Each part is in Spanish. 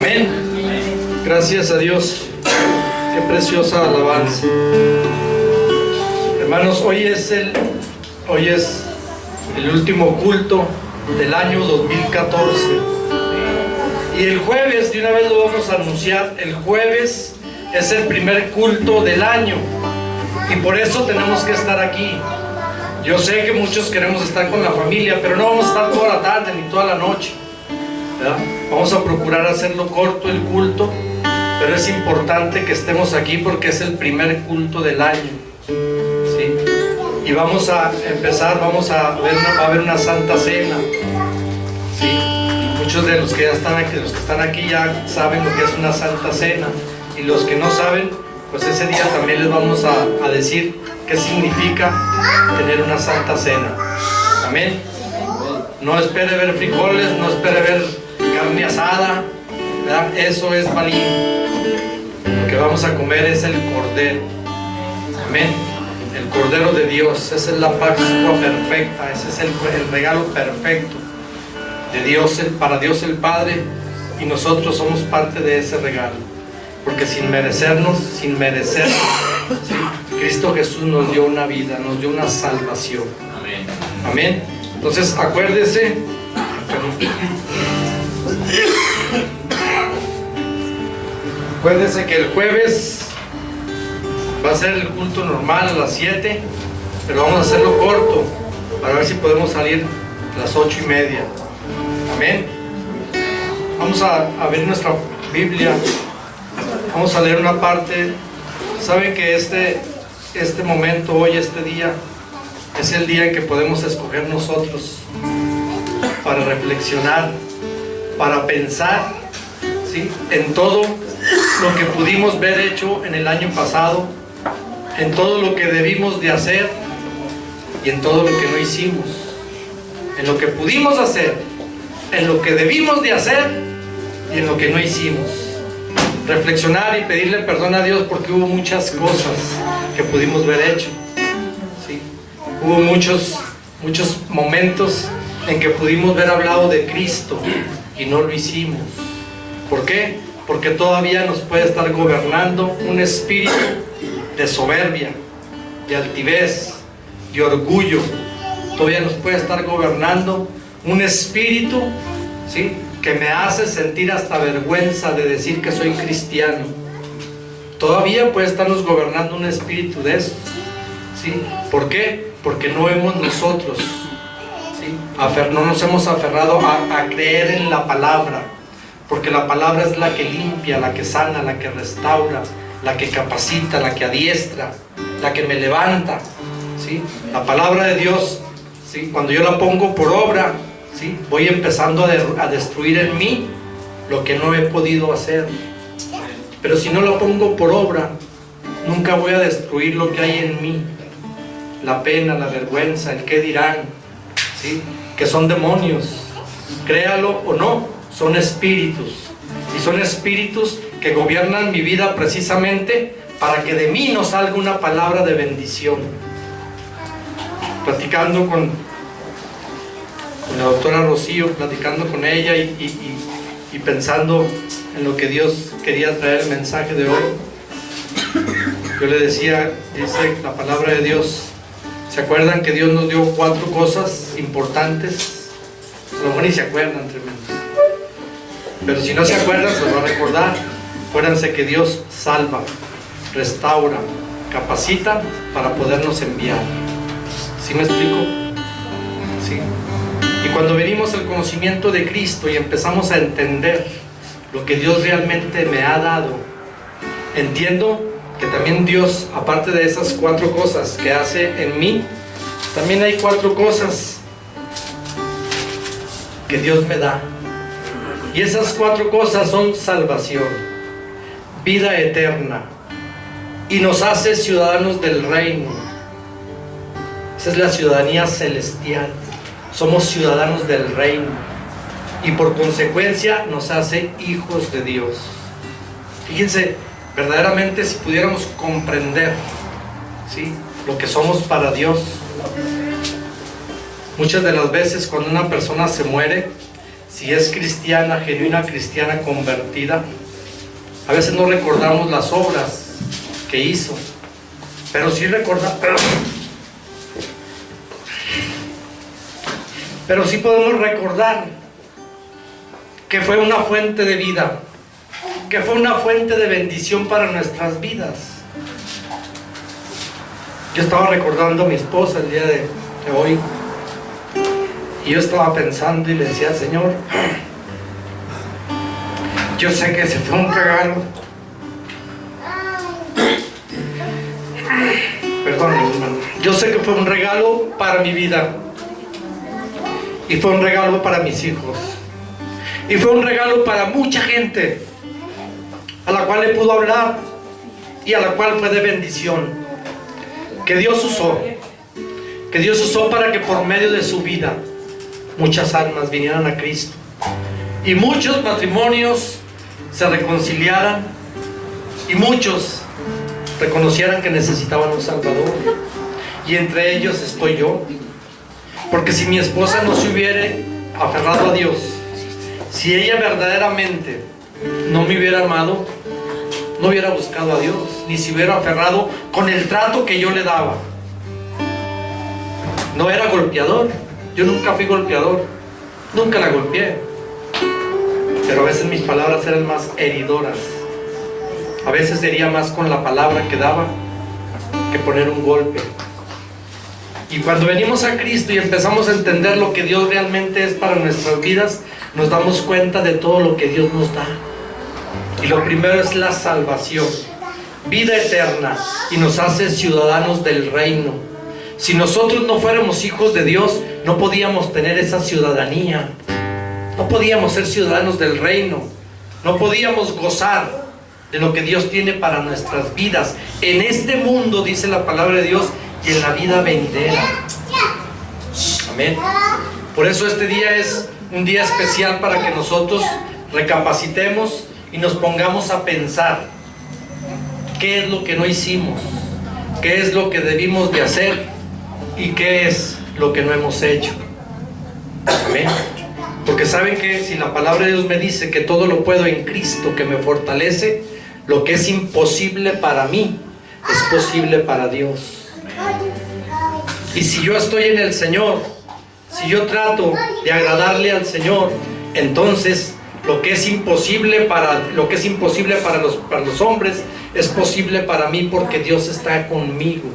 Amén. Gracias a Dios. Qué preciosa alabanza. Hermanos, hoy es el último culto del año 2014. Y el jueves, de una vez lo vamos a anunciar, el jueves es el primer culto del año. Y por eso tenemos que estar aquí. Yo sé que muchos queremos estar con la familia, pero no vamos a estar toda la tarde ni toda la noche, ¿verdad? Vamos a procurar hacerlo corto el culto, pero es importante que estemos aquí porque es el primer culto del año, ¿sí? Y vamos a empezar, va a haber una santa cena, ¿sí? Muchos de los que ya están aquí, los que están aquí ya saben lo que es una santa cena, y los que no saben, pues ese día también les vamos a decir qué significa tener una santa cena. Amén. No espere ver frijoles, no espere ver carne asada, ¿verdad? Eso es maligno. Lo que vamos a comer es el cordero. Amén. El cordero de Dios. Esa es la Pascua perfecta. Ese es el regalo perfecto de Dios, para Dios el Padre, y nosotros somos parte de ese regalo, porque sin merecer, ¿sí? Cristo Jesús nos dio una vida, nos dio una salvación. Amén. Amén. Entonces acuérdese que el jueves va a ser el culto normal a las 7, pero vamos a hacerlo corto para ver si podemos salir a las 8:30. Amén. Vamos a abrir nuestra Biblia. Vamos a leer una parte. Saben que este momento, hoy, este día, es el día en que podemos escoger nosotros para reflexionar, para pensar, ¿sí?, en todo lo que pudimos ver hecho en el año pasado, en todo lo que debimos de hacer y en todo lo que no hicimos, en lo que pudimos hacer, en lo que debimos de hacer y en lo que no hicimos. Reflexionar y pedirle perdón a Dios porque hubo muchas cosas que pudimos ver hecho, ¿sí? Hubo muchos momentos en que pudimos ver hablado de Cristo y no lo hicimos. ¿Por qué? Porque todavía nos puede estar gobernando un espíritu de soberbia, de altivez, de orgullo. Todavía nos puede estar gobernando un espíritu, ¿sí?, que me hace sentir hasta vergüenza de decir que soy cristiano. Todavía puede estarnos gobernando un espíritu de eso, ¿sí? ¿Por qué? Porque no hemos nosotros, ¿sí?, no nos hemos aferrado a creer en la palabra, porque la palabra es la que limpia, la que sana, la que restaura, la que capacita, la que adiestra, la que me levanta, ¿sí? La palabra de Dios, ¿sí?, cuando yo la pongo por obra, ¿sí?, voy empezando a destruir en mí lo que no he podido hacer. Pero si no lo pongo por obra, nunca voy a destruir lo que hay en mí. La pena, la vergüenza, el qué dirán, ¿sí?, que son demonios. Créalo o no, son espíritus. Y son espíritus que gobiernan mi vida precisamente para que de mí no salga una palabra de bendición. Platicando con la doctora Rocío, platicando con ella y pensando en lo que Dios quería traer el mensaje de hoy, yo le decía, dice la palabra de Dios, ¿se acuerdan que Dios nos dio 4 cosas importantes? A lo mejor ni se acuerdan, tremendo, pero si no se acuerdan, se lo va a recordar. Acuérdense que Dios salva, restaura, capacita para podernos enviar. ¿Sí me explico? Sí. Y cuando venimos al conocimiento de Cristo y empezamos a entender lo que Dios realmente me ha dado, entiendo que también Dios, aparte de esas 4 cosas que hace en mí, también hay 4 cosas que Dios me da. Y esas 4 cosas son salvación, vida eterna, y nos hace ciudadanos del reino. Esa es la ciudadanía celestial. Somos ciudadanos del reino y por consecuencia nos hace hijos de Dios. Fíjense, verdaderamente si pudiéramos comprender, ¿sí?, lo que somos para Dios. Muchas de las veces cuando una persona se muere, si es cristiana, genuina cristiana convertida, a veces no recordamos las obras que hizo, pero sí pero sí podemos recordar que fue una fuente de vida, que fue una fuente de bendición para nuestras vidas. Yo estaba recordando a mi esposa el día de hoy, y yo estaba pensando y le decía: Señor, yo sé que ese fue un regalo. Perdón, hermano. Yo sé que fue un regalo para mi vida, y fue un regalo para mis hijos, y fue un regalo para mucha gente a la cual le pudo hablar y a la cual fue de bendición, que Dios usó para que por medio de su vida muchas almas vinieran a Cristo y muchos matrimonios se reconciliaran y muchos reconocieran que necesitaban un Salvador, y entre ellos estoy yo. Porque si mi esposa no se hubiera aferrado a Dios, si ella verdaderamente no me hubiera amado, no hubiera buscado a Dios, ni se hubiera aferrado con el trato que yo le daba. No era golpeador, yo nunca fui golpeador, nunca la golpeé, pero a veces mis palabras eran más heridoras. A veces hería más con la palabra que daba que poner un golpe. Y cuando venimos a Cristo y empezamos a entender lo que Dios realmente es para nuestras vidas, nos damos cuenta de todo lo que Dios nos da. Y lo primero es la salvación, vida eterna, y nos hace ciudadanos del reino. Si nosotros no fuéramos hijos de Dios, no podíamos tener esa ciudadanía, no podíamos ser ciudadanos del reino, no podíamos gozar de lo que Dios tiene para nuestras vidas en este mundo, dice la palabra de Dios, y en la vida venidera. Amén. Por eso este día es un día especial, para que nosotros recapacitemos y nos pongamos a pensar qué es lo que no hicimos, qué es lo que debimos de hacer y qué es lo que no hemos hecho. Amén. Porque saben que si la palabra de Dios me dice que todo lo puedo en Cristo que me fortalece, lo que es imposible para mí es posible para Dios. Y si yo estoy en el Señor, si yo trato de agradarle al Señor, entonces lo que es imposible para los hombres es posible para mí, porque Dios está conmigo.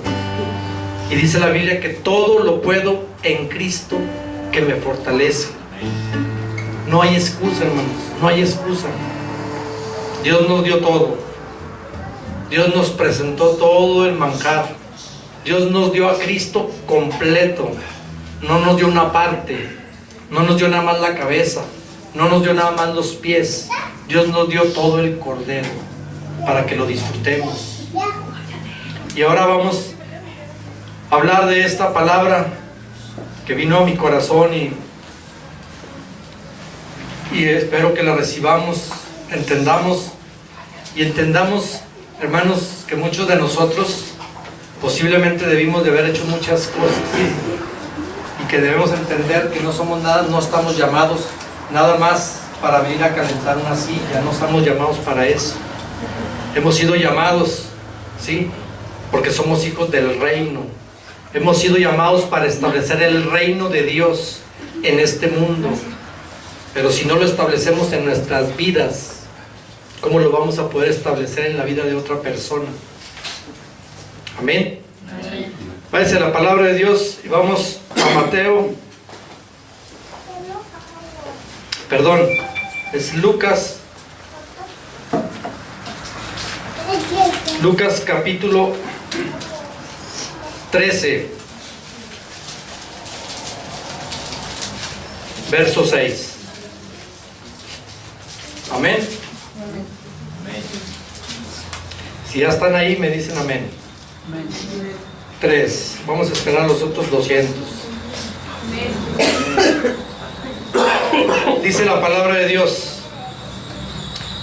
Y dice la Biblia que todo lo puedo en Cristo que me fortalece. No hay excusa, hermanos, no hay excusa. Dios nos dio todo. Dios nos presentó todo el manjar. Dios nos dio a Cristo completo. No nos dio una parte, no nos dio nada más la cabeza, no nos dio nada más los pies. Dios nos dio todo el cordero para que lo disfrutemos. Y ahora vamos a hablar de esta palabra que vino a mi corazón, y espero que la recibamos, entendamos, hermanos, que muchos de nosotros posiblemente debimos de haber hecho muchas cosas, y que debemos entender que no somos nada, no estamos llamados nada más para venir a calentar una silla, no estamos llamados para eso. Hemos sido llamados, ¿sí?, porque somos hijos del reino. Hemos sido llamados para establecer el reino de Dios en este mundo. Pero si no lo establecemos en nuestras vidas, ¿cómo lo vamos a poder establecer en la vida de otra persona? Amén. Váyase a la palabra de Dios y vamos a Mateo. Perdón, es Lucas. Lucas capítulo 13, verso 6. Amén. Si ya están ahí, me dicen amén. 3. Vamos a esperar los otros 200. Dice la palabra de Dios.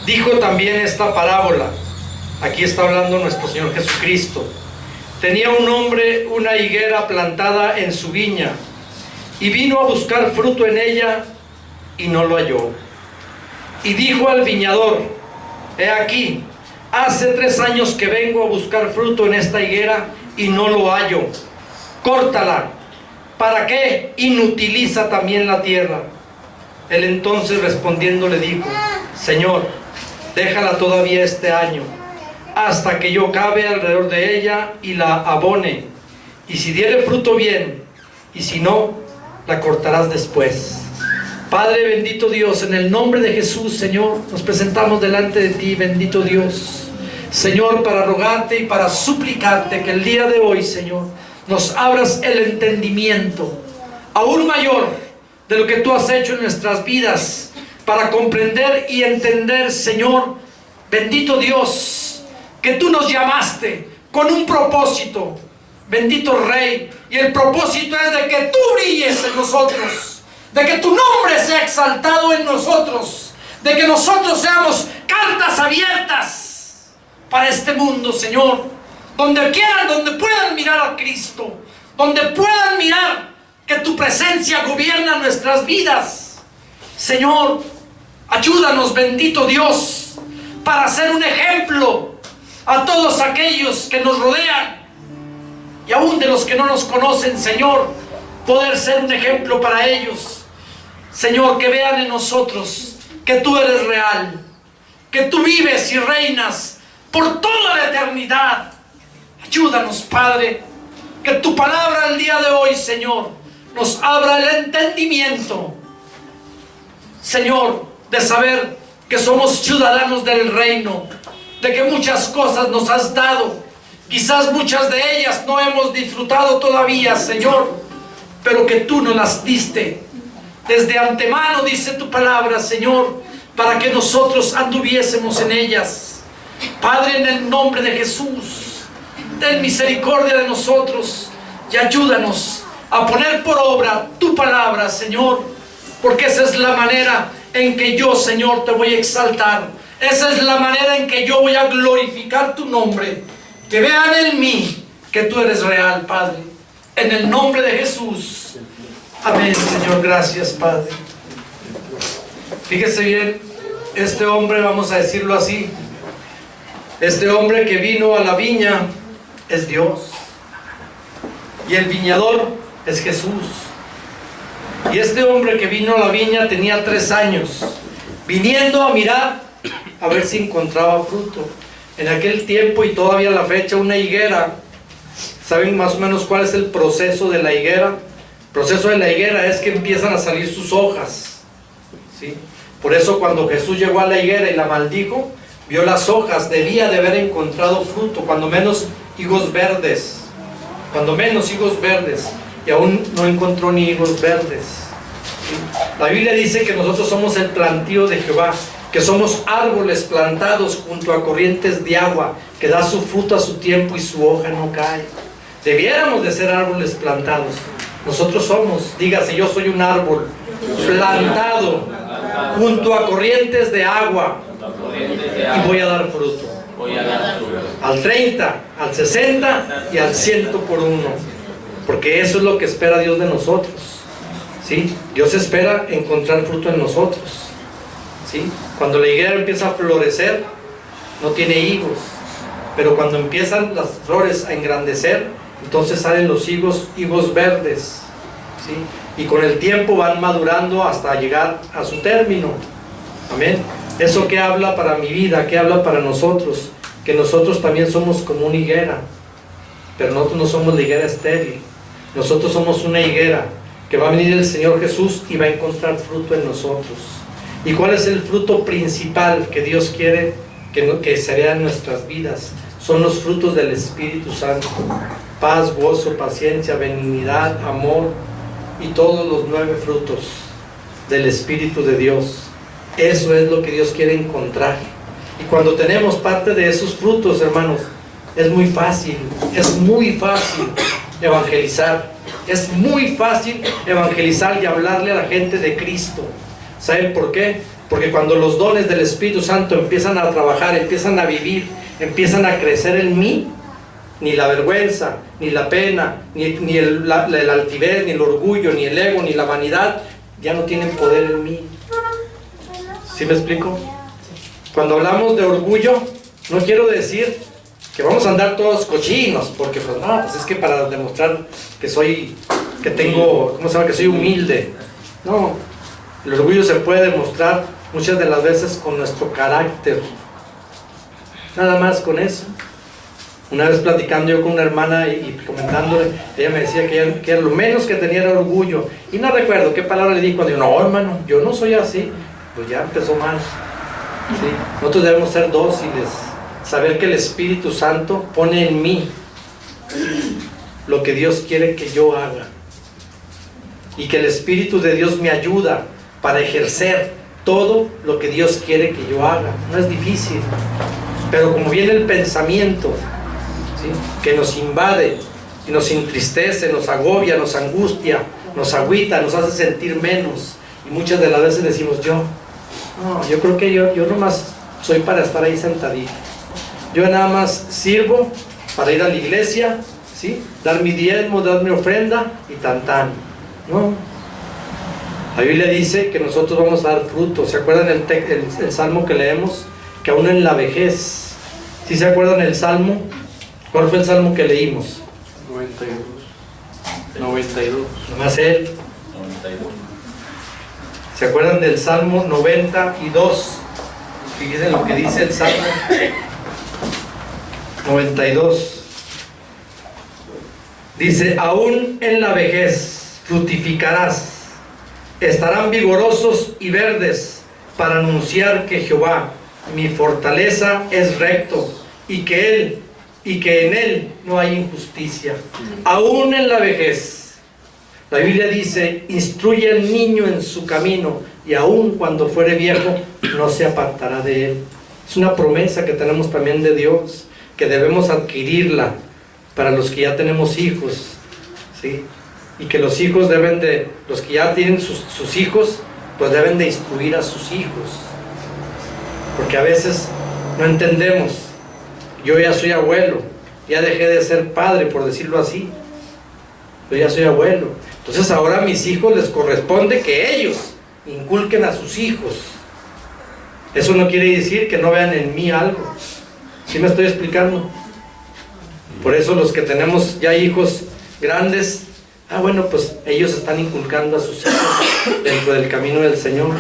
Dijo también esta parábola. Aquí está hablando nuestro Señor Jesucristo. Tenía un hombre una higuera plantada en su viña, y vino a buscar fruto en ella, y no lo halló. Y dijo al viñador: he aquí, hace 3 años que vengo a buscar fruto en esta higuera y no lo hallo. Córtala. ¿Para qué inutiliza también la tierra? Él entonces respondiendo le dijo: Señor, déjala todavía este año, hasta que yo cabe alrededor de ella y la abone. Y si diere fruto, bien, y si no, la cortarás después. Padre bendito Dios, en el nombre de Jesús, Señor, nos presentamos delante de ti, bendito Dios, Señor, para rogarte y para suplicarte que el día de hoy, Señor, nos abras el entendimiento aún mayor de lo que tú has hecho en nuestras vidas, para comprender y entender, Señor, bendito Dios, que tú nos llamaste con un propósito, bendito Rey, y el propósito es de que tú brilles en nosotros, de que tu nombre sea exaltado en nosotros, de que nosotros seamos cartas abiertas para este mundo, Señor, donde quieran, donde puedan mirar a Cristo, donde puedan mirar que tu presencia gobierna nuestras vidas. Señor, ayúdanos, bendito Dios, para ser un ejemplo a todos aquellos que nos rodean, y aún de los que no nos conocen, Señor, poder ser un ejemplo para ellos. Señor, que vean en nosotros que tú eres real, que tú vives y reinas por toda la eternidad. Ayúdanos, Padre, que tu palabra el día de hoy, Señor, nos abra el entendimiento, Señor, de saber que somos ciudadanos del reino, de que muchas cosas nos has dado. Quizás muchas de ellas no hemos disfrutado todavía, Señor, pero que tú nos las diste desde antemano, dice tu palabra, Señor, para que nosotros anduviésemos en ellas. Padre, en el nombre de Jesús, ten misericordia de nosotros y ayúdanos a poner por obra tu palabra, Señor, porque esa es la manera en que yo, Señor, te voy a exaltar. Esa es la manera en que yo voy a glorificar tu nombre. Que vean en mí que tú eres real, Padre. En el nombre de Jesús. Amén, Señor. Gracias, Padre. Fíjese bien, este hombre, vamos a decirlo así, este hombre que vino a la viña es Dios. Y el viñador es Jesús. Y este hombre que vino a la viña tenía 3 años, viniendo a mirar a ver si encontraba fruto. En aquel tiempo y todavía a la fecha, una higuera, ¿saben más o menos cuál es el proceso de la higuera? El proceso de la higuera es que empiezan a salir sus hojas, ¿sí? Por eso cuando Jesús llegó a la higuera y la maldijo, vio las hojas, debía de haber encontrado fruto, cuando menos higos verdes, y aún no encontró ni higos verdes, ¿sí? La Biblia dice que nosotros somos el plantío de Jehová, que somos árboles plantados junto a corrientes de agua, que da su fruto a su tiempo y su hoja no cae. Debiéramos de ser árboles plantados. Nosotros somos, dígase, yo soy un árbol plantado junto a corrientes de agua y voy a dar fruto. Al 30, al 60 y al 100 por 1. Porque eso es lo que espera Dios de nosotros, ¿sí? Dios espera encontrar fruto en nosotros, ¿sí? Cuando la higuera empieza a florecer, no tiene higos, pero cuando empiezan las flores a engrandecer, entonces salen los higos verdes, ¿sí? Y con el tiempo van madurando hasta llegar a su término. Amén. ¿Eso qué habla para mi vida? ¿Qué habla para nosotros? Que nosotros también somos como una higuera, pero nosotros no somos la higuera estéril. Nosotros somos una higuera que va a venir el Señor Jesús y va a encontrar fruto en nosotros. ¿Y cuál es el fruto principal que Dios quiere que se vea en nuestras vidas? Son los frutos del Espíritu Santo: paz, gozo, paciencia, benignidad, amor y todos los 9 frutos del Espíritu de Dios. Eso es lo que Dios quiere encontrar. Y cuando tenemos parte de esos frutos, hermanos, es muy fácil evangelizar. Es muy fácil evangelizar y hablarle a la gente de Cristo. ¿Saben por qué? Porque cuando los dones del Espíritu Santo empiezan a trabajar, empiezan a vivir, empiezan a crecer en mí, ni la vergüenza, ni la pena, ni el altivez, ni el orgullo, ni el ego, ni la vanidad, ya no tienen poder en mí. ¿Sí me explico? Cuando hablamos de orgullo, no quiero decir que vamos a andar todos cochinos, porque pues no, pues es que para demostrar que que soy humilde. No, el orgullo se puede demostrar muchas de las veces con nuestro carácter. Nada más con eso. Una vez platicando yo con una hermana y comentándole, ella me decía que lo menos que tenía era orgullo. Y no recuerdo qué palabra le di cuando digo, no hermano, yo no soy así. Pues ya empezó mal. ¿Sí? Nosotros debemos ser dóciles, saber que el Espíritu Santo pone en mí lo que Dios quiere que yo haga. Y que el Espíritu de Dios me ayuda para ejercer todo lo que Dios quiere que yo haga. No es difícil. Pero como viene el pensamiento, ¿sí?, que nos invade y nos entristece, nos agobia, nos angustia, nos agüita, nos hace sentir menos. Y muchas de las veces decimos, yo creo que yo nomás soy para estar ahí sentadito. Yo nada más sirvo para ir a la iglesia, ¿sí?, dar mi diezmo, dar mi ofrenda y tan. No. La Biblia dice que nosotros vamos a dar fruto. ¿Se acuerdan el salmo que leemos? Que aún en la vejez. ¿Sí se acuerdan el salmo? ¿Cuál fue el salmo que leímos? 92. Nomás él. 92. ¿Se acuerdan del salmo 92? Fíjense lo que dice el salmo 92. Dice, aún en la vejez fructificarás, estarán vigorosos y verdes para anunciar que Jehová, mi fortaleza, es recto y que en él no hay injusticia. Aún en la vejez. La Biblia dice, instruye al niño en su camino y aun cuando fuere viejo no se apartará de él. Es una promesa que tenemos también de Dios, que debemos adquirirla para los que ya tenemos hijos, ¿sí? Y que los hijos los que ya tienen sus hijos, pues deben de instruir a sus hijos. Porque a veces no entendemos. Yo ya soy abuelo, ya dejé de ser padre, por decirlo así. Yo ya soy abuelo. Entonces ahora a mis hijos les corresponde que ellos inculquen a sus hijos. Eso no quiere decir que no vean en mí algo. ¿Sí me estoy explicando? Por eso los que tenemos ya hijos grandes, bueno, pues ellos están inculcando a sus hijos dentro del camino del Señor.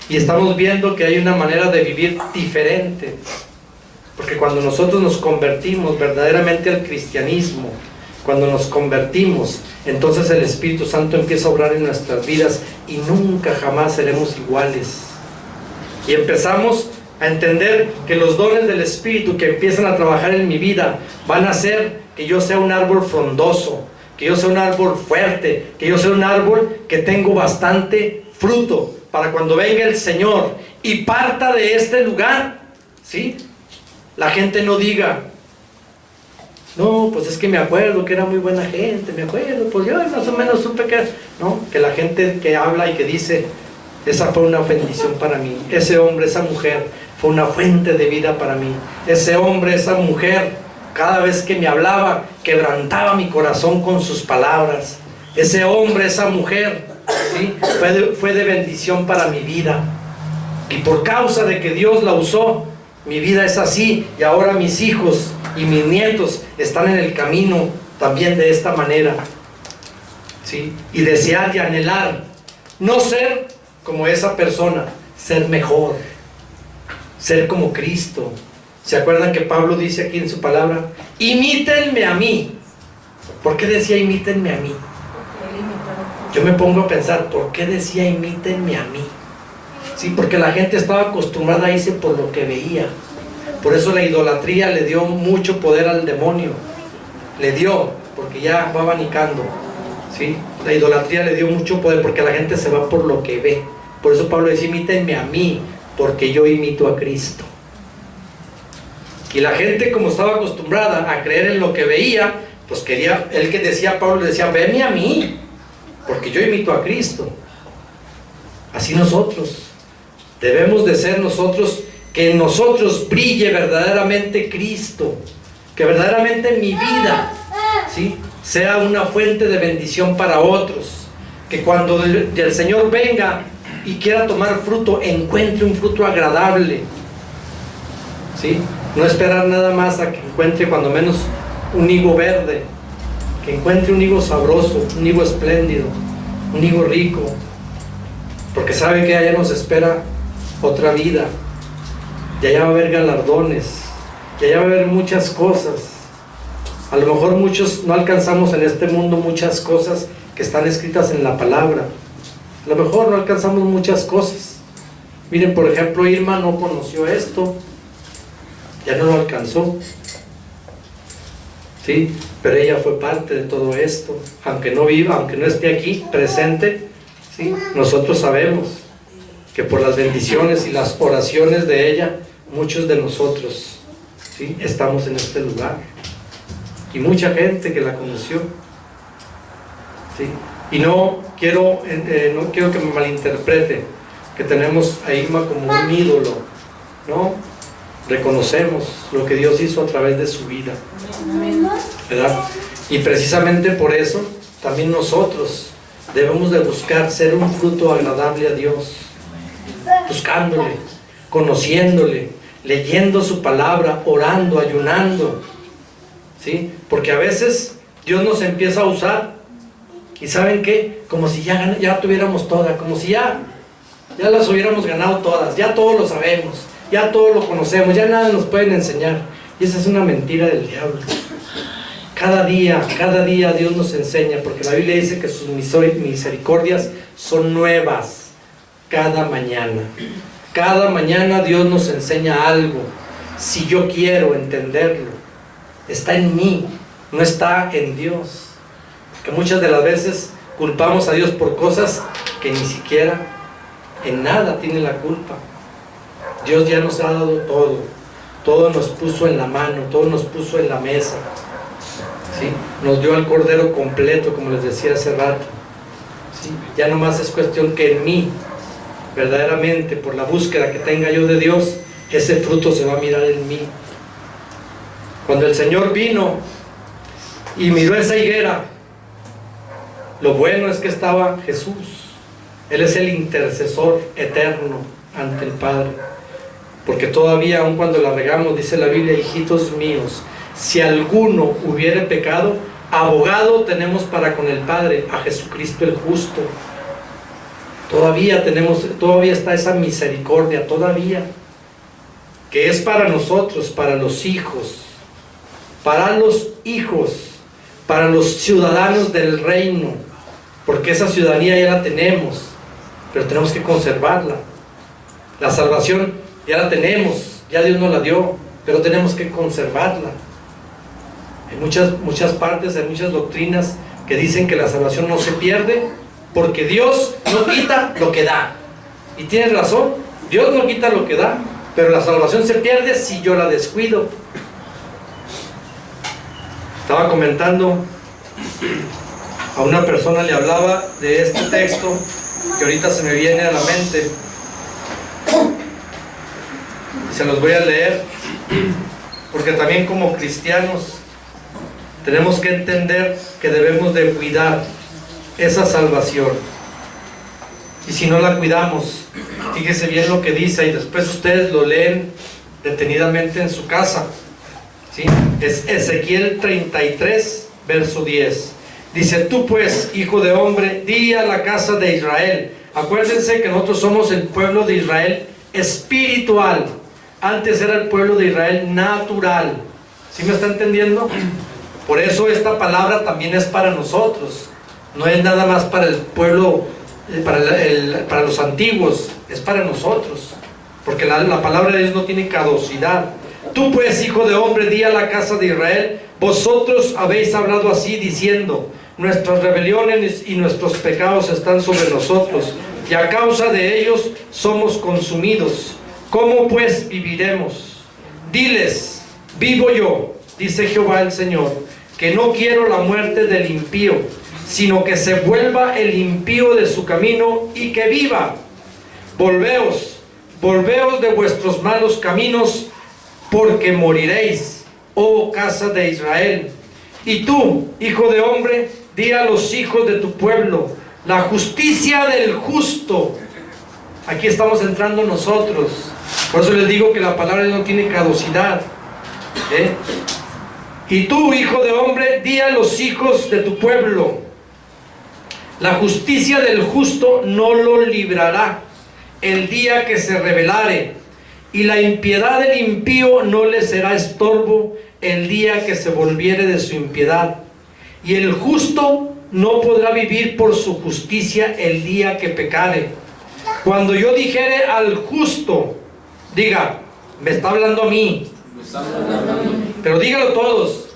Y estamos viendo que hay una manera de vivir diferente. Porque cuando nosotros nos convertimos verdaderamente al cristianismo, cuando nos convertimos, entonces el Espíritu Santo empieza a obrar en nuestras vidas y nunca jamás seremos iguales. Y empezamos a entender que los dones del Espíritu que empiezan a trabajar en mi vida van a hacer que yo sea un árbol frondoso, que yo sea un árbol fuerte, que yo sea un árbol que tengo bastante fruto para cuando venga el Señor y parta de este lugar, ¿sí?, la gente no diga, no, pues es que me acuerdo que era muy buena gente, me acuerdo, pues yo más o menos supe que... No, que la gente que habla y que dice, esa fue una bendición para mí, ese hombre, esa mujer fue una fuente de vida para mí, ese hombre, esa mujer, cada vez que me hablaba, quebrantaba mi corazón con sus palabras, ese hombre, esa mujer, ¿sí?, fue de bendición para mi vida, y por causa de que Dios la usó, mi vida es así, y ahora mis hijos y mis nietos están en el camino también de esta manera, ¿sí? Y desear y anhelar no ser como esa persona, ser mejor, ser como Cristo. ¿Se acuerdan que Pablo dice aquí en su palabra? Imítenme a mí. ¿Por qué decía imítenme a mí? Yo me pongo a pensar, ¿por qué decía imítenme a mí? Sí, porque la gente estaba acostumbrada a irse por lo que veía. Por eso la idolatría le dio mucho poder al demonio. Le dio, porque ya va abanicando, ¿sí? La idolatría le dio mucho poder porque la gente se va por lo que ve. Por eso Pablo decía, imítenme a mí, porque yo imito a Cristo. Y la gente, como estaba acostumbrada a creer en lo que veía, pues quería, él que decía, Pablo le decía, venme a mí, porque yo imito a Cristo. Así nosotros debemos de ser nosotros, que en nosotros brille verdaderamente Cristo, que verdaderamente mi vida, ¿sí?, sea una fuente de bendición para otros, que cuando el Señor venga y quiera tomar fruto, encuentre un fruto agradable, ¿sí? No esperar nada más a que encuentre cuando menos un higo verde, que encuentre un higo sabroso, un higo espléndido, un higo rico, porque sabe que allá nos espera otra vida, y allá va a haber galardones, y allá va a haber muchas cosas. A lo mejor muchos no alcanzamos en este mundo muchas cosas que están escritas en la palabra. A lo mejor no alcanzamos muchas cosas. Miren, por ejemplo, Irma no conoció esto, ya no lo alcanzó, ¿sí? Pero ella fue parte de todo esto, aunque no viva, aunque no esté aquí presente, ¿sí? Nosotros sabemos que por las bendiciones y las oraciones de ella, muchos de nosotros, ¿sí?, estamos en este lugar, y mucha gente que la conoció, ¿sí? Y no quiero que me malinterprete que tenemos a Irma como un ídolo, ¿no? Reconocemos lo que Dios hizo a través de su vida, ¿verdad? Y precisamente por eso también nosotros debemos de buscar ser un fruto agradable a Dios, buscándole, conociéndole, leyendo su palabra, orando, ayunando, ¿sí? Porque a veces Dios nos empieza a usar y ¿saben qué? Como si ya tuviéramos todas, como si ya las hubiéramos ganado todas, ya todo lo sabemos, ya todo lo conocemos, ya nada nos pueden enseñar. Y esa es una mentira del diablo. Cada día Dios nos enseña, porque la Biblia dice que sus misericordias son nuevas cada mañana. Cada mañana Dios nos enseña algo. Si yo quiero entenderlo, está en mí, no está en Dios. Que muchas de las veces culpamos a Dios por cosas que ni siquiera en nada tiene la culpa. Dios ya nos ha dado todo nos puso en la mano, todo nos puso en la mesa, ¿sí? Nos dio al Cordero completo, como les decía hace rato, ¿sí? Ya nomás es cuestión que en mí, verdaderamente, por la búsqueda que tenga yo de Dios, ese fruto se va a mirar en mí. Cuando el Señor vino y miró esa higuera, lo bueno es que estaba Jesús. Él es el intercesor eterno ante el Padre, porque todavía, aun cuando la regamos, dice la Biblia: hijitos míos, si alguno hubiere pecado, abogado tenemos para con el Padre, a Jesucristo el justo. Todavía está esa misericordia, todavía, que es para nosotros, para los hijos, para los ciudadanos del reino, porque esa ciudadanía ya la tenemos, pero tenemos que conservarla. La salvación ya la tenemos, ya Dios nos la dio, pero tenemos que conservarla. Hay muchas partes, hay muchas doctrinas que dicen que la salvación no se pierde, porque Dios no quita lo que da. Y tienen razón, Dios no quita lo que da, pero la salvación se pierde si yo la descuido. Estaba comentando a una persona, le hablaba de este texto que ahorita se me viene a la mente, y se los voy a leer, porque también como cristianos tenemos que entender que debemos de cuidar esa salvación, y si no la cuidamos, fíjese bien lo que dice, y después ustedes lo leen detenidamente en su casa, ¿sí? Es Ezequiel 33, verso 10. Dice: tú pues, hijo de hombre, di a la casa de Israel. Acuérdense que nosotros somos el pueblo de Israel espiritual. Antes era el pueblo de Israel natural. ¿Sí me está entendiendo? Por eso esta palabra también es para nosotros. No es nada más para el pueblo, para los antiguos, es para nosotros. Porque la palabra de Dios no tiene caducidad. Tú pues, hijo de hombre, di a la casa de Israel: vosotros habéis hablado así, diciendo: nuestras rebeliones y nuestros pecados están sobre nosotros, y a causa de ellos somos consumidos. ¿Cómo pues viviremos? Diles: vivo yo, dice Jehová el Señor, que no quiero la muerte del impío, sino que se vuelva el impío de su camino y que viva. Volveos de vuestros malos caminos, porque moriréis, oh casa de Israel. Y tú, hijo de hombre, di a los hijos de tu pueblo: la justicia del justo aquí estamos entrando nosotros. Por eso les digo que la palabra no tiene caducidad. Y tú, hijo de hombre, di a los hijos de tu pueblo: la justicia del justo no lo librará el día que se rebelare, y la impiedad del impío no le será estorbo el día que se volviere de su impiedad. Y el justo no podrá vivir por su justicia el día que pecare. Cuando yo dijere al justo, diga, me está hablando a mí. Pero dígalo todos.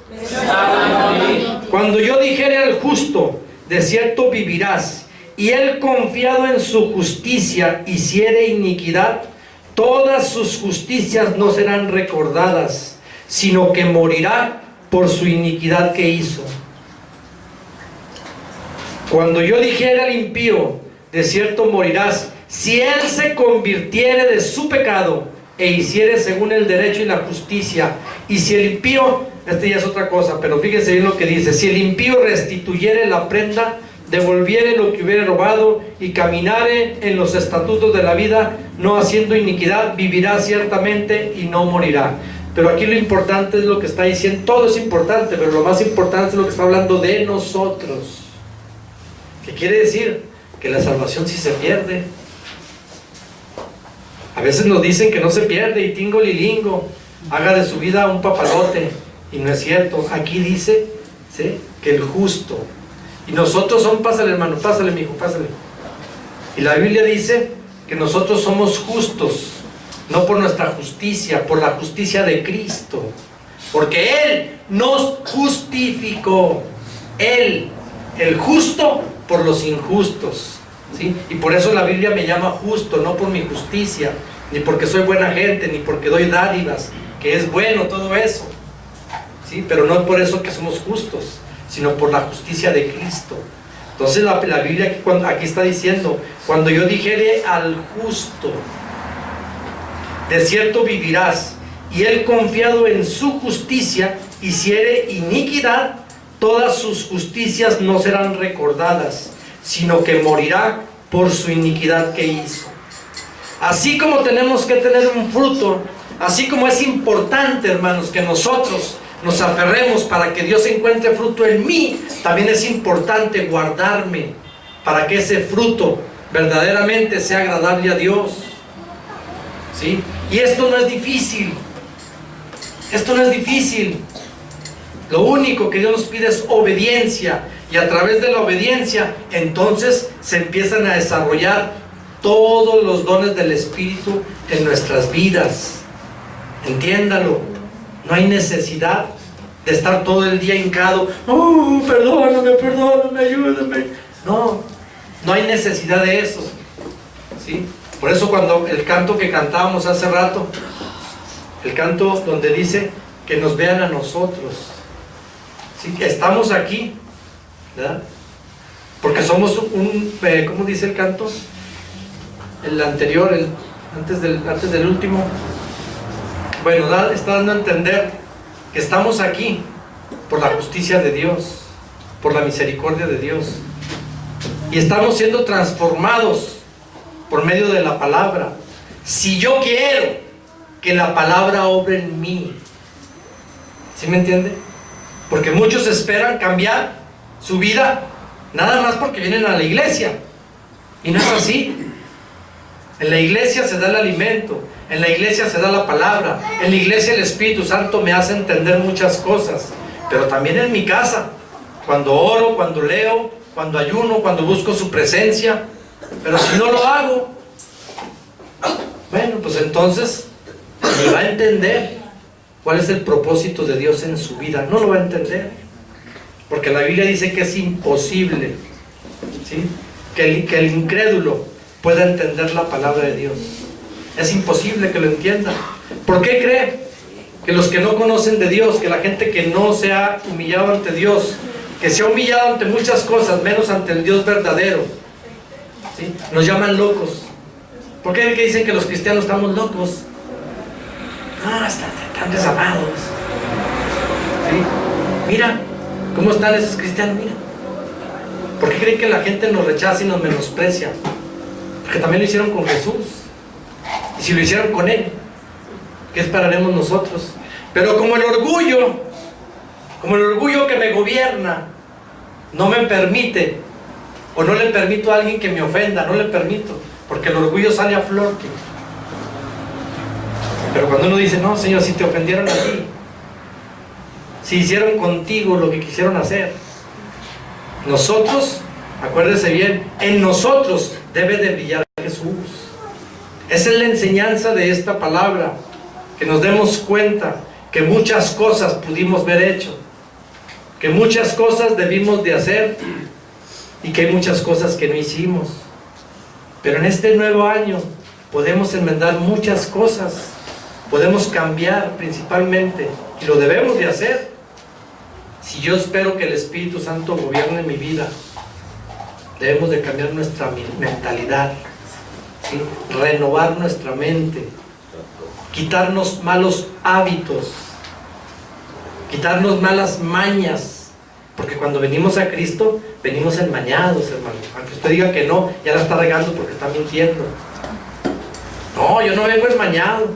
Cuando yo dijere al justo, de cierto vivirás, y él confiado en su justicia hiciere iniquidad, todas sus justicias no serán recordadas, sino que morirá por su iniquidad que hizo. Cuando yo dijere al impío, de cierto morirás, si él se convirtiere de su pecado e hiciere según el derecho y la justicia. Y si el impío, este ya es otra cosa, pero fíjense bien lo que dice: si el impío restituyere la prenda, devolviere lo que hubiere robado, y caminare en los estatutos de la vida, no haciendo iniquidad, vivirá ciertamente y no morirá. Pero aquí lo importante es lo que está diciendo. Todo es importante, pero lo más importante es lo que está hablando de nosotros. ¿Qué quiere decir? Que la salvación sí se pierde. A veces nos dicen que no se pierde, y tingo lilingo, haga de su vida un papalote, y no es cierto. Aquí dice, ¿sí?, que el justo. Y nosotros somos, pásale hermano, pásale mi hijo, pásale. Y la Biblia dice que nosotros somos justos, no por nuestra justicia, por la justicia de Cristo. Porque Él nos justificó. Él, el justo, por los injustos. ¿Sí? Y por eso la Biblia me llama justo, no por mi justicia, ni porque soy buena gente, ni porque doy dádivas, que es bueno todo eso. ¿Sí? Pero no es por eso que somos justos, sino por la justicia de Cristo. Entonces la Biblia aquí está diciendo: cuando yo dijere al justo, de cierto vivirás, y él confiado en su justicia hiciere iniquidad, todas sus justicias no serán recordadas, sino que morirá por su iniquidad que hizo. Así como tenemos que tener un fruto, así como es importante, hermanos, que nosotros nos aferremos para que Dios encuentre fruto en mí, también es importante guardarme para que ese fruto verdaderamente sea agradable a Dios. ¿Sí? Y esto no es difícil. Esto no es difícil. Lo único que Dios nos pide es obediencia, y a través de la obediencia entonces se empiezan a desarrollar todos los dones del Espíritu en nuestras vidas. Entiéndalo. No hay necesidad de estar todo el día hincado: oh, perdóname, ayúdame. No hay necesidad de eso. ¿Sí? Por eso cuando el canto que cantábamos hace rato, el canto donde dice que nos vean a nosotros, ¿sí?, que estamos aquí, ¿verdad? Porque somos ¿cómo dice el canto? El anterior, antes del último. Bueno, está dando a entender que estamos aquí por la justicia de Dios, por la misericordia de Dios, y estamos siendo transformados por medio de la palabra. Si yo quiero que la palabra obre en mí, ¿sí me entiende? Porque muchos esperan cambiar su vida nada más porque vienen a la iglesia, y no es así. En la iglesia se da el alimento, en la iglesia se da la palabra, en la iglesia el Espíritu Santo me hace entender muchas cosas, pero también en mi casa, cuando oro, cuando leo, cuando ayuno, cuando busco su presencia. Pero si no lo hago, bueno, pues entonces ni va a entender cuál es el propósito de Dios en su vida. No lo va a entender, porque la Biblia dice que es imposible, ¿sí?, que el incrédulo pueda entender la palabra de Dios. Es imposible que lo entienda. ¿Por qué cree que los que no conocen de Dios, que la gente que no se ha humillado ante Dios, que se ha humillado ante muchas cosas, menos ante el Dios verdadero, ¿sí?, nos llaman locos? ¿Por qué que dicen que los cristianos estamos locos? No, están desamados. ¿Sí? Mira cómo están esos cristianos, mira. ¿Por qué creen que la gente nos rechaza y nos menosprecia? Porque también lo hicieron con Jesús. Y si lo hicieron con Él, ¿qué esperaremos nosotros? Pero como el orgullo que me gobierna, no me permite, o no le permito a alguien que me ofenda, no le permito, porque el orgullo sale a flor. Pero cuando uno dice, no, Señor, si te ofendieron a ti, si hicieron contigo lo que quisieron hacer, nosotros, acuérdese bien, en nosotros debe de brillar Jesús. Esa es la enseñanza de esta palabra, que nos demos cuenta que muchas cosas pudimos haber hecho, que muchas cosas debimos de hacer y que hay muchas cosas que no hicimos. Pero en este nuevo año podemos enmendar muchas cosas, podemos cambiar principalmente, y lo debemos de hacer. Si yo espero que el Espíritu Santo gobierne mi vida, debemos de cambiar nuestra mentalidad, ¿sí? Renovar nuestra mente, quitarnos malos hábitos, quitarnos malas mañas, porque cuando venimos a Cristo, venimos enmañados, hermano. Aunque usted diga que no, ya la está regando porque está mintiendo. No, yo no vengo enmañado,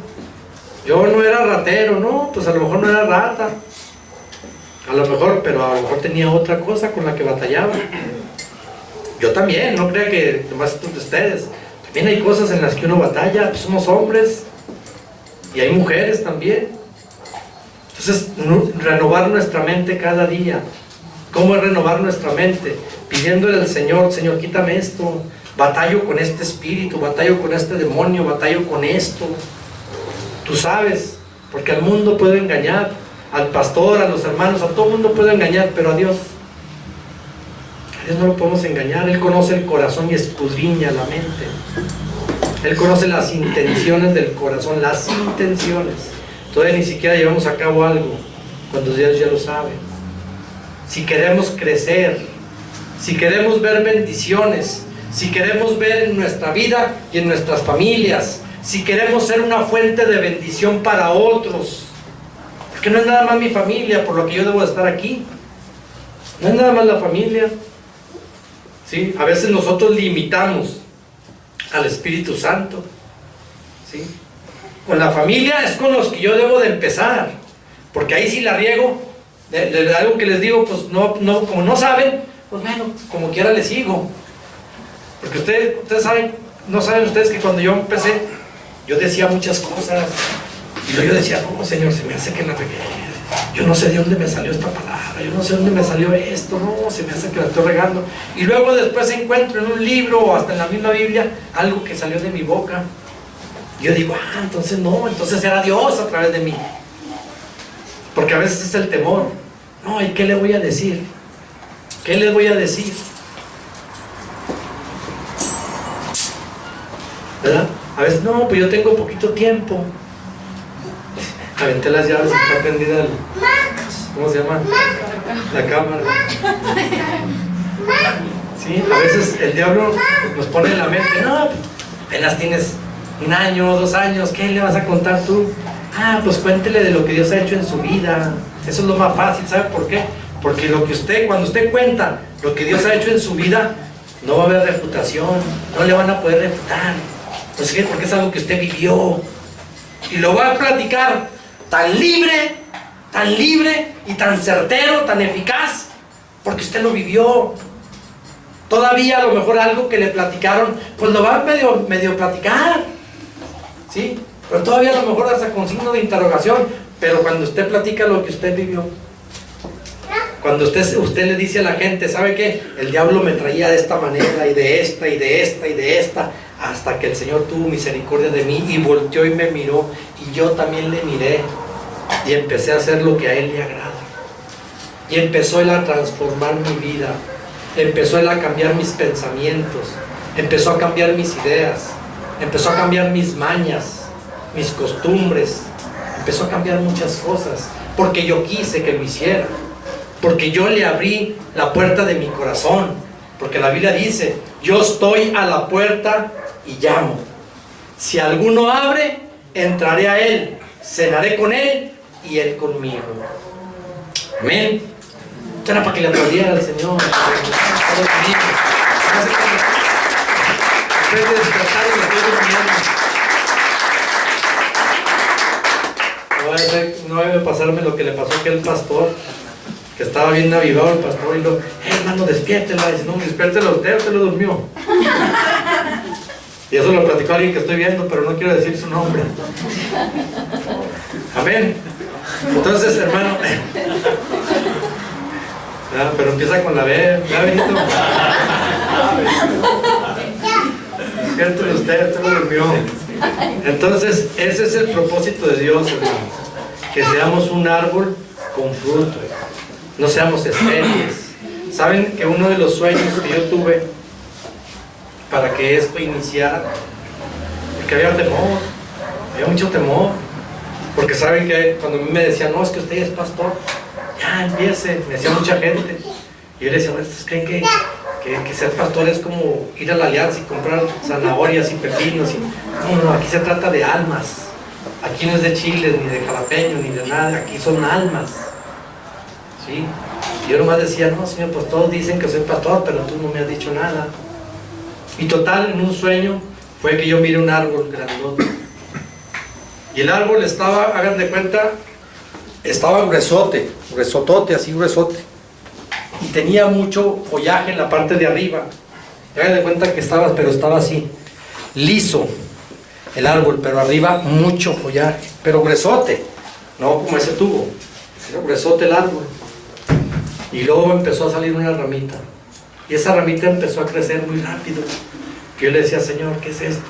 yo no era ratero, no, pues a lo mejor no era rata, a lo mejor, pero a lo mejor tenía otra cosa con la que batallaba. Yo también, no crea que nomás de ustedes, también hay cosas en las que uno batalla, pues somos hombres, y hay mujeres también. Entonces, renovar nuestra mente cada día. ¿Cómo es renovar nuestra mente? Pidiéndole al Señor, Señor, quítame esto, batallo con este espíritu, batallo con este demonio, batallo con esto. Tú sabes, porque al mundo puedo engañar, al pastor, a los hermanos, a todo el mundo puedo engañar, pero a Dios no lo podemos engañar. Él conoce el corazón y escudriña la mente. Él conoce las intenciones del corazón, las intenciones. Todavía ni siquiera llevamos a cabo algo, cuando Dios ya lo sabe. Si queremos crecer, si queremos ver bendiciones, si queremos ver en nuestra vida y en nuestras familias, si queremos ser una fuente de bendición para otros, porque no es nada más mi familia por lo que yo debo de estar aquí, no es nada más la familia, ¿sí? A veces nosotros limitamos al Espíritu Santo, ¿sí? Con la familia es con los que yo debo de empezar, porque ahí si la riego, de algo que les digo, pues no, como no saben, pues bueno, como quiera les sigo, porque ustedes saben, no saben ustedes que cuando yo empecé, yo decía muchas cosas, y luego yo decía, no, Señor, se me hace que la regué, yo no sé de dónde me salió esta palabra, yo no sé de dónde me salió esto, no, se me hace que la estoy regando, y luego después encuentro en un libro, o hasta en la misma Biblia, algo que salió de mi boca, yo digo, entonces no, entonces era Dios a través de mí, porque a veces es el temor, no, ¿y qué le voy a decir? ¿Qué le voy a decir? ¿Verdad? A veces, no, pues yo tengo poquito tiempo. Aventé las llaves y está prendida el... ¿Cómo se llama? La cámara. Sí, a veces el diablo nos pone en la mente, no, apenas tienes 1 año, 2 años, ¿qué le vas a contar tú? Pues cuéntele de lo que Dios ha hecho en su vida. Eso es lo más fácil, ¿sabe por qué? Porque cuando usted cuenta lo que Dios ha hecho en su vida, no va a haber refutación, no le van a poder refutar. Pues ¿qué? Porque es algo que usted vivió. Y lo va a platicar tan libre y tan certero, tan eficaz, porque usted lo vivió. Todavía a lo mejor algo que le platicaron, pues lo va a medio platicar, ¿sí? Pero todavía a lo mejor hasta con signo de interrogación. Pero cuando usted platica lo que usted vivió, cuando usted le dice a la gente, ¿sabe qué? El diablo me traía de esta manera, y de esta, y de esta, y de esta, hasta que el Señor tuvo misericordia de mí, y volteó y me miró, y yo también le miré, y empecé a hacer lo que a Él le agrada. Y empezó Él a transformar mi vida, empezó Él a cambiar mis pensamientos, empezó a cambiar mis ideas, empezó a cambiar mis mañas, mis costumbres, empezó a cambiar muchas cosas, porque yo quise que lo hiciera, porque yo le abrí la puerta de mi corazón, porque la Biblia dice, yo estoy a la puerta y llamo. Si alguno abre, entraré a él, cenaré con él y él conmigo. Amén. Esto era para que le aplaudiera al Señor. Después de despertar y me estoy durmiendo. No debe pasarme lo que le pasó a aquel pastor, que estaba bien avivado el pastor, y lo, hermano, despiértela. Y dice, no, despiértela usted lo durmió. Y eso lo platicó alguien que estoy viendo, pero no quiero decir su nombre. Amén. Entonces, hermano, pero empieza con la B, ¿ya, Benito? Despiértela usted lo durmió. Entonces, ese es el propósito de Dios, hermano. Que seamos un árbol con fruto, no seamos estériles. ¿Saben que uno de los sueños que yo tuve para que esto iniciara? Porque había temor, había mucho temor. Porque saben que cuando a mí me decían, no, es que usted es pastor, ya empiece, me decía mucha gente. Y yo le decía, ¿ustedes creen que ser pastor es como ir a la Alianza y comprar zanahorias y pepinos? No, aquí se trata de almas. Aquí no es de chiles, ni de jalapeño, ni de nada, aquí son almas. ¿Sí? Y yo nomás decía, no, señor, pues todos dicen que soy pastor, pero tú no me has dicho nada. Y total, en un sueño, fue que yo miré un árbol grandote. Y el árbol estaba, hagan de cuenta, estaba gruesote, gruesotote, así gruesote. Y tenía mucho follaje en la parte de arriba. Hagan de cuenta que estaba así, liso el árbol, pero arriba mucho follaje, pero gruesote, no como ese tubo, era gruesote el árbol. Y luego empezó a salir una ramita, y esa ramita empezó a crecer muy rápido. Yo le decía, Señor, ¿qué es esto?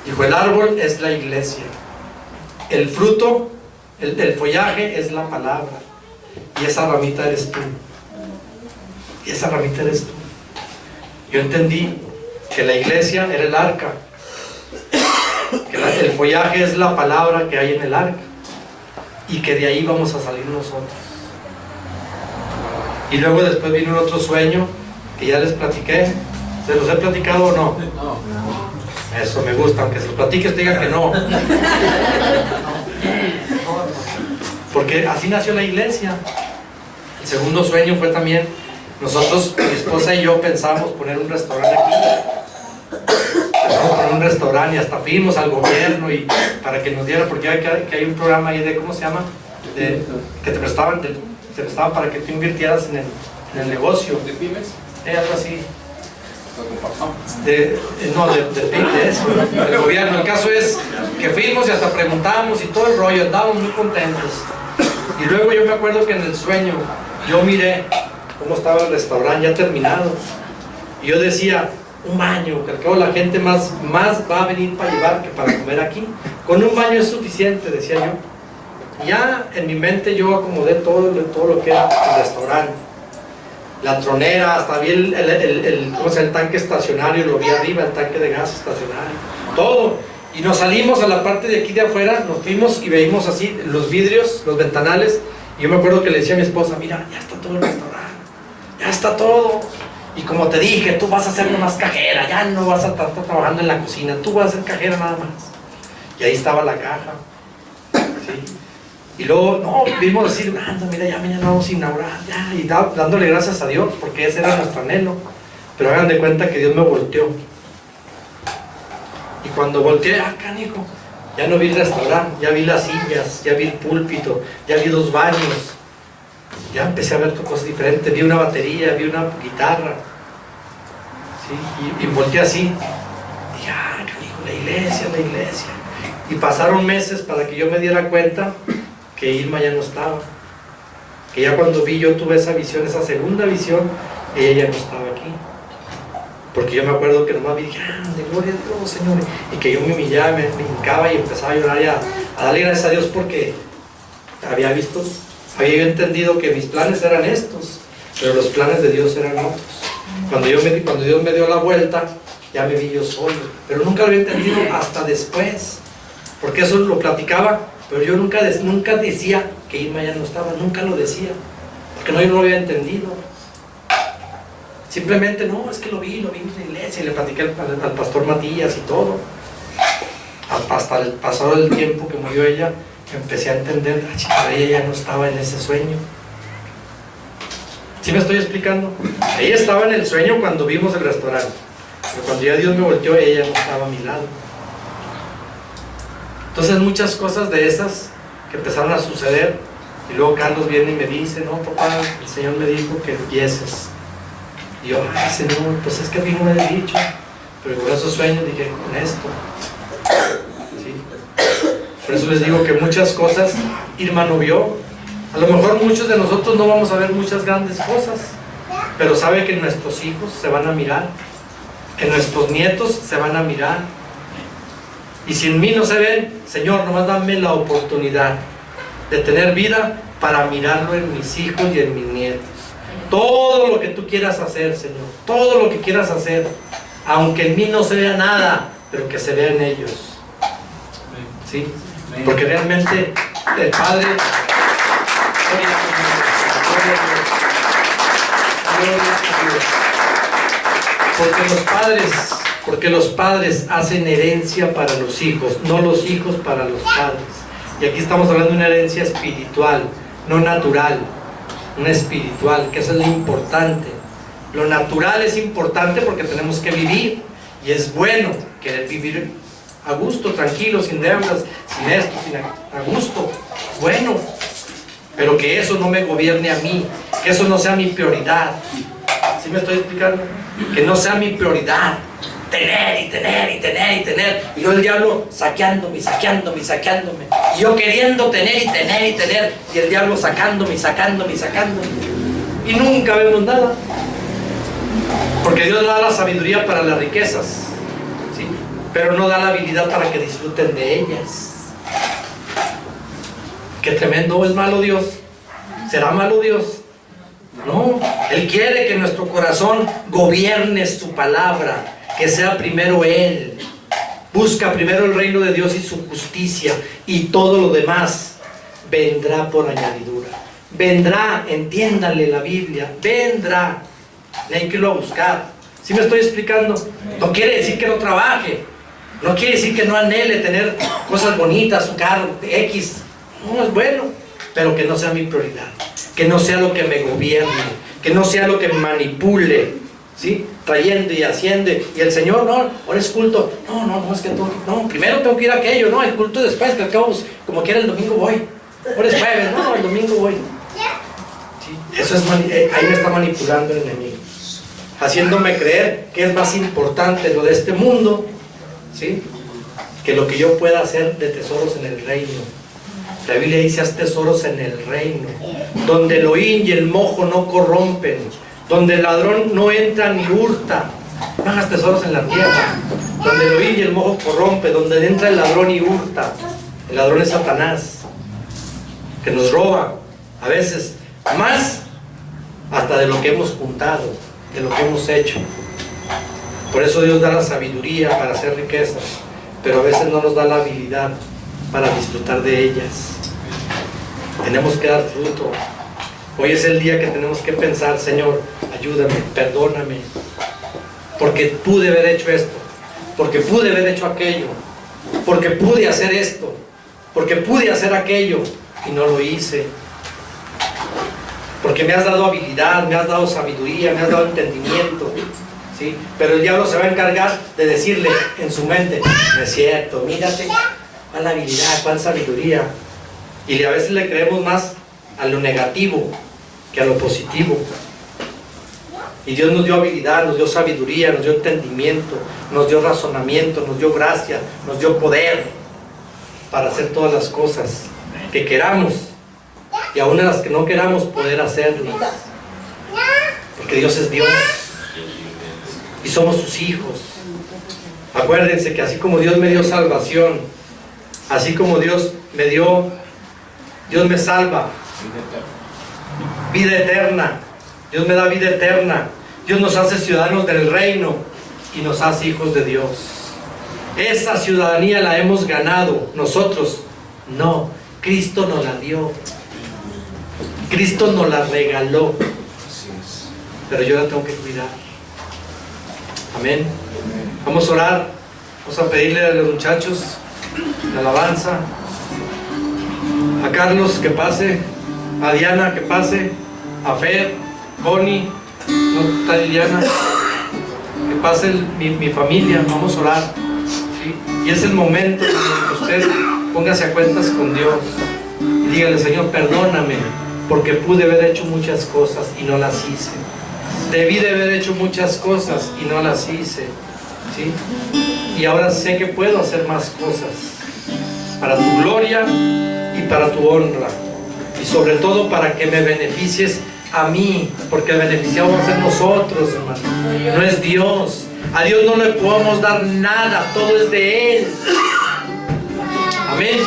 Dijo, el árbol es la iglesia, el fruto, el follaje es la palabra, y esa ramita eres tú, y esa ramita eres tú. Yo entendí que la iglesia era el arca, que el follaje es la palabra que hay en el arca, y que de ahí vamos a salir nosotros. Y luego después vino otro sueño que ya les platiqué. ¿Se los he platicado o no? No. Eso me gusta, aunque se los platiques digan que no. Porque así nació la iglesia. El segundo sueño fue también, nosotros, mi esposa y yo pensamos poner un restaurante aquí. Pensamos poner un restaurante y hasta fuimos al gobierno y para que nos diera, porque hay un programa ahí de, ¿cómo se llama? Que te prestaban para que tú invirtieras en el negocio. ¿De pymes? Algo así. De eso, del gobierno. El caso es que fuimos y hasta preguntamos y todo el rollo, andábamos muy contentos. Y luego yo me acuerdo que en el sueño yo miré cómo estaba el restaurante ya terminado. Y yo decía, un baño, que al cabo la gente más va a venir para llevar que para comer aquí. Con un baño es suficiente, decía yo. Y ya en mi mente yo acomodé todo lo que era el restaurante. La tronera, hasta vi el tanque estacionario, lo vi arriba, el tanque de gas estacionario, todo. Y nos salimos a la parte de aquí de afuera, nos fuimos y veíamos así los vidrios, los ventanales. Y yo me acuerdo que le decía a mi esposa, mira, ya está todo el restaurante, ya está todo. Y como te dije, tú vas a ser nomás cajera, ya no vas a estar trabajando en la cocina, tú vas a ser cajera nada más. Y ahí estaba la caja, ¿sí? Y luego, no, vimos decir, mira, ya mañana vamos a inaugurar, ya, y dándole gracias a Dios, porque ese era nuestro anhelo. Pero hagan de cuenta que Dios me volteó. Y cuando volteé, canijo, ya no vi el restaurante, ya vi las sillas, ya vi el púlpito, ya vi 2 baños. Ya empecé a ver cosas diferentes, vi una batería, vi una guitarra. ¿Sí? Y volteé así. Y canijo, la iglesia. Y pasaron meses para que yo me diera cuenta que Irma ya no estaba, que ya cuando yo tuve esa visión, esa segunda visión, ella ya no estaba aquí, porque yo me acuerdo que nomás vi, de gloria a Dios, Señor, y que yo me humillaba, me hincaba y empezaba a llorar y a darle gracias a Dios porque había yo entendido que mis planes eran estos, pero los planes de Dios eran otros. Cuando Dios me dio la vuelta, ya me vi yo solo, pero nunca lo había entendido hasta después, porque eso lo platicaba. Pero yo nunca decía que Irma ya no estaba, nunca lo decía, porque yo no lo había entendido. Simplemente, no, es que lo vi en la iglesia, y le platiqué al pastor Matías y todo. Hasta el pasado del tiempo que murió ella, empecé a entender, ella ya no estaba en ese sueño. ¿Sí me estoy explicando? Ella estaba en el sueño cuando vimos el restaurante, Pero cuando ya Dios me volteó, ella no estaba a mi lado. Entonces muchas cosas de esas que empezaron a suceder, y luego Carlos viene y me dice, no papá, el Señor me dijo que empieces. Y yo, ay Señor, pues es que a mí no me he dicho, pero con esos sueños dije, con esto. ¿Sí? Por eso les digo que muchas cosas Irma no vio. A lo mejor muchos de nosotros no vamos a ver muchas grandes cosas, pero sabe que nuestros hijos se van a mirar, que nuestros nietos se van a mirar. Y si en mí no se ven, Señor, nomás dame la oportunidad de tener vida para mirarlo en mis hijos y en mis nietos. Todo lo que tú quieras hacer, Señor, todo lo que quieras hacer, aunque en mí no se vea nada, pero que se vea en ellos. ¿Sí? Porque realmente el Padre... Porque los padres hacen herencia para los hijos, no los hijos para los padres. Y aquí estamos hablando de una herencia espiritual, no natural, una espiritual, que eso es lo importante. Lo natural es importante porque tenemos que vivir, y es bueno querer vivir a gusto, tranquilo, sin deudas, sin esto, a gusto, bueno, pero que eso no me gobierne a mí, que eso no sea mi prioridad. ¿Sí me estoy explicando? Que no sea mi prioridad tener y tener y tener y tener, y luego el diablo saqueándome, saqueándome, saqueándome, y yo queriendo tener y tener y tener, y el diablo sacándome, sacándome, sacándome, y nunca vemos nada, porque Dios da la sabiduría para las riquezas, ¿sí? Pero no da la habilidad para que disfruten de ellas. Qué tremendo es malo Dios. ¿Será malo Dios? No, Él quiere que nuestro corazón gobierne su palabra, que sea primero Él. Busca primero el reino de Dios y su justicia, y todo lo demás vendrá por añadidura. Vendrá, entiéndanle la Biblia, vendrá. Hay que irlo a buscar. ¿Sí me estoy explicando? No quiere decir que no trabaje, no quiere decir que no anhele tener cosas bonitas, un carro X. No, es bueno, pero que no sea mi prioridad, que no sea lo que me gobierne, que no sea lo que me manipule, ¿sí? Trayendo y haciendo, y el Señor, no, ahora es culto, no, es que no, primero tengo que ir a aquello, no, el culto después, que al cabo, como quiera el domingo voy, ahora es jueves, no, el domingo voy. ¿Sí? Eso es, ahí me está manipulando el enemigo, haciéndome creer que es más importante lo de este mundo, ¿sí? Que lo que yo pueda hacer de tesoros en el reino. La Biblia dice, haz tesoros en el reino, donde el ojín y el mojo no corrompen, donde el ladrón no entra ni hurta. No hagas tesoros en la tierra, donde el ojín y el mojo corrompe, donde entra el ladrón y hurta. El ladrón es Satanás, que nos roba, a veces más hasta de lo que hemos juntado, de lo que hemos hecho. Por eso Dios da la sabiduría para hacer riquezas, pero a veces no nos da la habilidad para disfrutar de ellas. Tenemos que dar fruto. Hoy es el día que tenemos que pensar, Señor, ayúdame, perdóname, porque pude haber hecho esto, porque pude haber hecho aquello, porque pude hacer esto, porque pude hacer aquello y no lo hice, porque me has dado habilidad, me has dado sabiduría, me has dado entendimiento, ¿sí? Pero el diablo se va a encargar de decirle en su mente, no es cierto, mírate, ¿cuál habilidad, cuál sabiduría? Y a veces le creemos más a lo negativo que a lo positivo. Y Dios nos dio habilidad, nos dio sabiduría, nos dio entendimiento, nos dio razonamiento, nos dio gracia, nos dio poder para hacer todas las cosas que queramos, y aún las que no queramos poder hacerlas, porque Dios es Dios y somos sus hijos. Acuérdense que así como Dios me dio salvación, así como Dios me salva, vida eterna, Dios me da vida eterna, Dios nos hace ciudadanos del reino y nos hace hijos de Dios. Esa ciudadanía la hemos ganado nosotros, no, Cristo nos la dio, Cristo nos la regaló, pero yo la tengo que cuidar. Amén. Vamos a orar, vamos a pedirle a los muchachos de alabanza, a Carlos que pase, a Diana que pase, a Fer, Bonnie, no está Liliana, que pase mi familia, vamos a orar, ¿sí? Y es el momento en que usted póngase a cuentas con Dios y dígale: Señor, perdóname, porque pude haber hecho muchas cosas y no las hice. Debí de haber hecho muchas cosas y no las hice, ¿sí? Y ahora sé que puedo hacer más cosas para tu gloria y para tu honra, y sobre todo para que me beneficies a mí, porque el beneficiado vamos a ser nosotros, hermano, no es Dios. A Dios no le podemos dar nada, todo es de Él. Amén.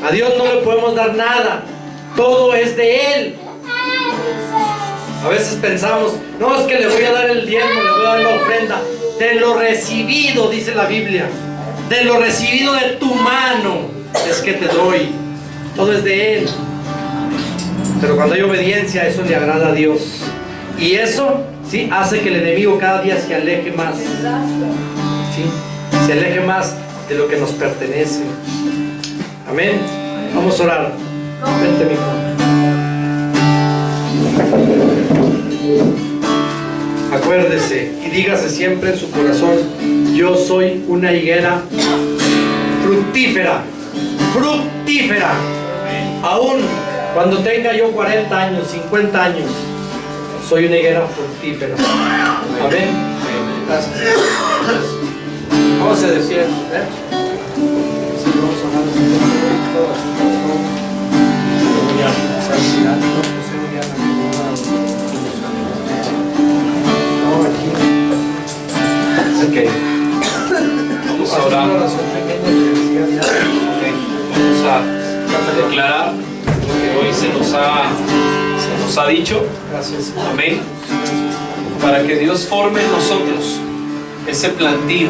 A Dios no le podemos dar nada, todo es de Él. A veces pensamos: no, es que le voy a dar el diezmo, le voy a dar la ofrenda. De lo recibido, dice la Biblia, de lo recibido de tu mano es que te doy. Todo es de Él. Pero cuando hay obediencia, eso le agrada a Dios. Y eso, ¿sí?, hace que el enemigo cada día se aleje más, ¿sí? Se aleje más de lo que nos pertenece. Amén. Vamos a orar. Vente, mi hijo. Acuérdese y dígase siempre en su corazón: yo soy una higuera fructífera, fructífera. Aún cuando tenga yo 40 años, 50 años, soy una higuera fructífera. Amén. Gracias. Vamos a decir, okay. Vamos a orar. Vamos a declarar lo que hoy se nos ha dicho. Amén. Para que Dios forme en nosotros ese plantío.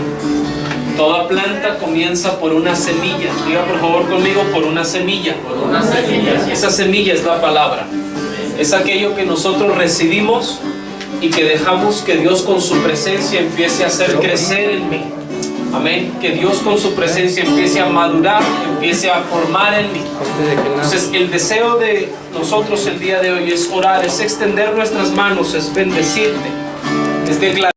Toda planta comienza por una semilla. Diga por favor conmigo: por una semilla. Por una semilla. Esa semilla es la palabra. Es aquello que nosotros recibimos y que dejamos que Dios con su presencia empiece a hacer crecer en mí. Amén. Que Dios con su presencia empiece a madurar, empiece a formar en mí. Entonces el deseo de nosotros el día de hoy es orar, es extender nuestras manos, es bendecirte, es declarar.